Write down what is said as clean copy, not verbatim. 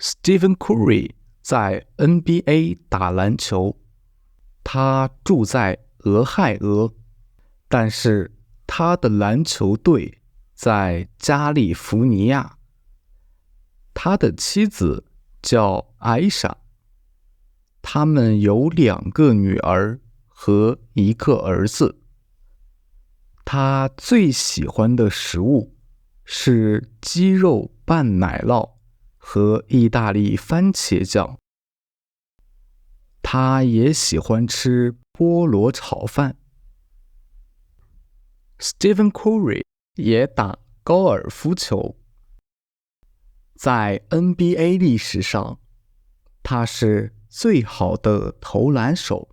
Stephen Curry 在 NBA 打篮球，他住在俄亥俄，但是他的篮球队在加利福尼亚。他的妻子叫艾莎，他们有2个女儿和1个儿子。他最喜欢的食物是鸡肉拌奶酪和意大利番茄酱。他也喜欢吃菠萝炒饭。Stephen Curry 也打高尔夫球。在 NBA 历史上，他是最好的投篮手。